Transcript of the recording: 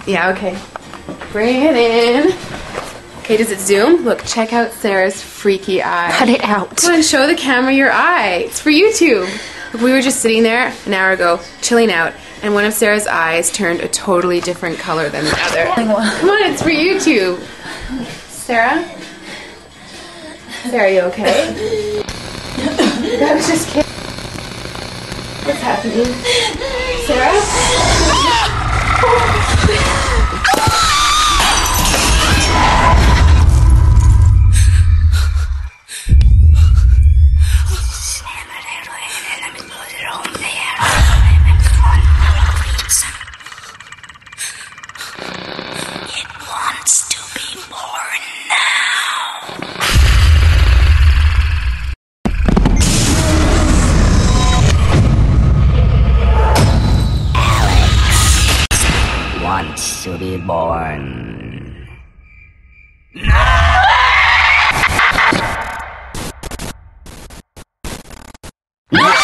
Yeah, okay. Bring it in. Okay, does it zoom? Look, check out Sarah's freaky eye. Cut it out. Come on, show the camera your eye. It's for YouTube. Look, we were just sitting there an hour ago, chilling out, and one of Sarah's eyes turned a totally different color than the other. Come on, it's for YouTube. Sarah? Sarah, you okay? I was just kidding. What's happening? Sarah? Wants to be born. No!